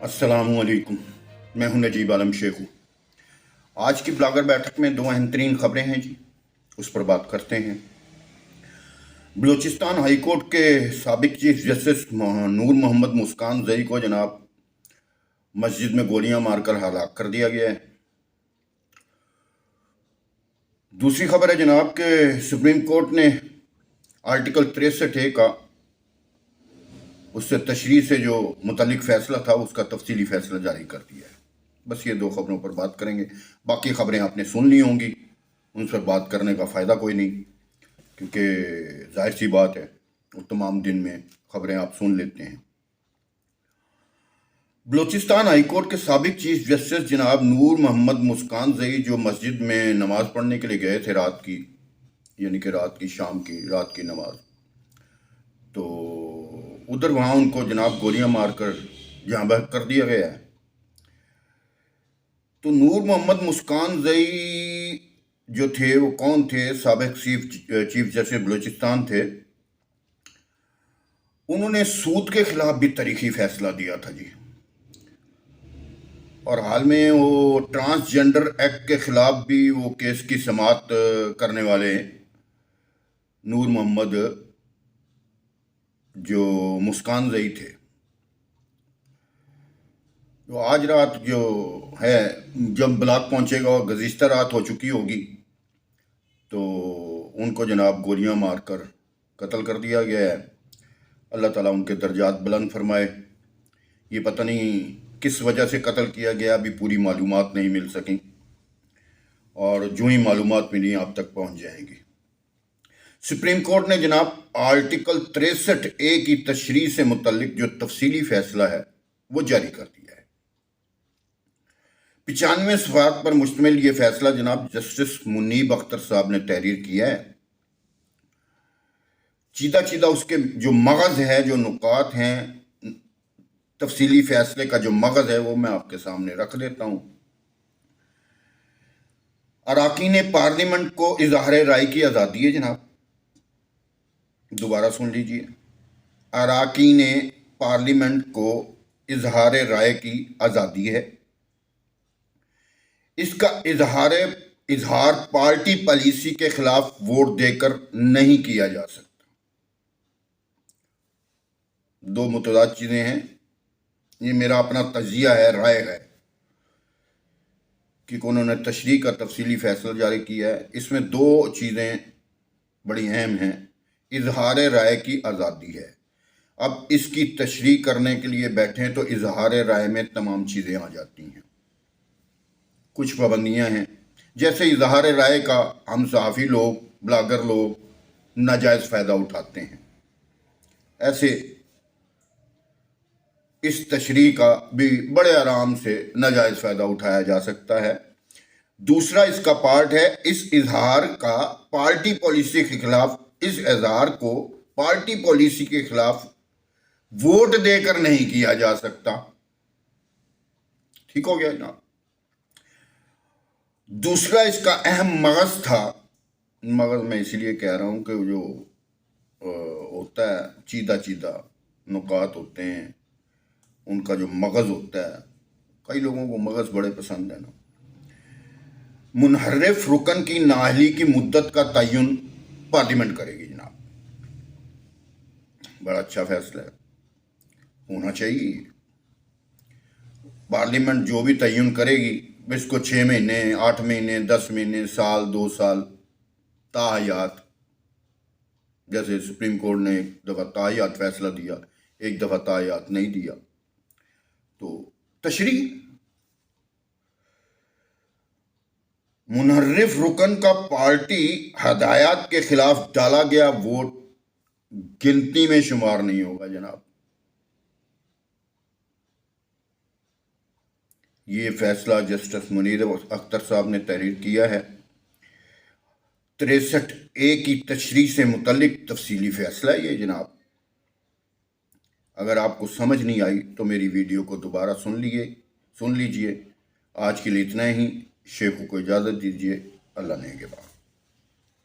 अस्सलामुअलैकुम। मैं हूं नजीब आलम शेखू। आज की ब्लॉगर बैठक में दो अहम तरीन खबरें हैं जी, उस पर बात करते हैं। बलूचिस्तान हाई कोर्ट के साबिक चीफ जस्टिस नूर मोहम्मद मुस्कान जई को जनाब मस्जिद में गोलियां मारकर हलाक कर दिया गया है। दूसरी खबर है जनाब के सुप्रीम कोर्ट ने आर्टिकल 63A का उससे तशरीह से जो मुतल्लिक फ़ैसला था उसका तफसीली फ़ैसला जारी कर दिया है। बस ये दो खबरों पर बात करेंगे। बाकी खबरें आपने सुन ली होंगी, उन पर बात करने का फ़ायदा कोई नहीं, क्योंकि जाहिर सी बात है वो तमाम दिन में खबरें आप सुन लेते हैं। बलूचिस्तान हाई कोर्ट के साबिक चीफ जस्टिस जनाब नूर मोहम्मद मुस्कान जई जो मस्जिद में नमाज़ पढ़ने के लिए गए थे रात की, यानी कि रात की नमाज, तो उधर वहाँ उनको जनाब गोलियां मारकर जहाँ बहक कर दिया गया है। तो नूर मोहम्मद मुस्कान जई जो थे वो कौन थे? साबिक चीफ जस्टिस बलूचिस्तान थे। उन्होंने सूद के खिलाफ भी तारीखी फैसला दिया था जी, और हाल में वो ट्रांसजेंडर एक्ट के खिलाफ भी वो केस की समाअत करने वाले नूर मोहम्मद जो मुस्कान जई थे। तो आज रात जो है, जब ब्लाक पहुंचेगा और गुज़िश्ता रात हो चुकी होगी, तो उनको जनाब गोलियां मारकर कत्ल कर दिया गया है। अल्लाह ताला उनके दर्जात बुलंद फरमाए। ये पता नहीं किस वजह से कत्ल किया गया, अभी पूरी मालूमात नहीं मिल सकी, और जो ही मालूमात मिली आप तक पहुंच जाएंगी। सुप्रीम कोर्ट ने जनाब आर्टिकल 63A की तशरीह से मुतल्लिक जो तफसीली फैसला है वो जारी कर दिया है। 95 सफ़हात पर मुश्तमिल ये फैसला जनाब जस्टिस मुनीब अख्तर साहब ने तहरीर किया है। चीदा उसके जो मगज़ है, जो नुकात हैं, तफसीली फैसले का जो मगज़ है वो मैं आपके सामने रख देता हूँ। अराकीन पार्लियामेंट को इजहार राय की आज़ादी है जनाब, दोबारा सुन लीजिए। अराकीन पार्लियामेंट को इजहार राय की आज़ादी है। इसका इजहार पार्टी पॉलिसी के खिलाफ वोट देकर नहीं किया जा सकता। दो मुतज़ाद चीज़ें हैं। ये मेरा अपना तजिया है, राय है, कि उन्होंने तशरीह का तफसीली फैसला जारी किया है। इसमें दो चीज़ें बड़ी अहम हैं। इजहार राय की आज़ादी है। अब इसकी तशरीह करने के लिए बैठें तो इजहार राय में तमाम चीज़ें आ जाती हैं। कुछ पाबंदियां हैं, जैसे इजहार राय का हम सहाफ़ी लोग, ब्लॉगर लोग नाजायज़ फ़ायदा उठाते हैं, ऐसे इस तशरीह का भी बड़े आराम से नाजायज़ फ़ायदा उठाया जा सकता है। दूसरा इसका पार्ट है, इस इजहार का पार्टी पॉलिसी के खिलाफ, इस इजहार को पार्टी पॉलिसी के खिलाफ वोट देकर नहीं किया जा सकता। ठीक हो गया जनाब। दूसरा इसका अहम मगज़ था, मगज़ मैं इसलिए कह रहा हूं कि जो होता है, चीदा नुकात होते हैं, उनका जो मगज़ होता है, कई लोगों को मगज़ बड़े पसंद है ना। मुनहर्रिफ रुकन की नाअहली की मुद्दत का तयन पार्लियामेंट करेगी जनाब। बड़ा अच्छा फैसला है, होना चाहिए। पार्लियामेंट जो भी तयन करेगी, इसको 6 महीने, 8 महीने, 10 महीने, साल, 2 साल ताहयात, जैसे सुप्रीम कोर्ट ने एक दफ़ा ताहयात फैसला दिया, एक दफ़ा ताहयात नहीं दिया, तो तशरीह। मुनहर्रिफ रुकन का पार्टी हदायत के खिलाफ डाला गया वोट गिनती में शुमार नहीं होगा जनाब। ये फैसला जस्टिस मुनीब अख्तर साहब ने तहरीर किया है। 63A की तशरीह से मुतल्लिक तफसीली फैसला है ये जनाब। अगर आपको समझ नहीं आई तो मेरी वीडियो को दोबारा सुन लीजिए। आज के लिए इतना ही। शेखू को इजाज़त दीजिए। अल्लाह ने के बाद।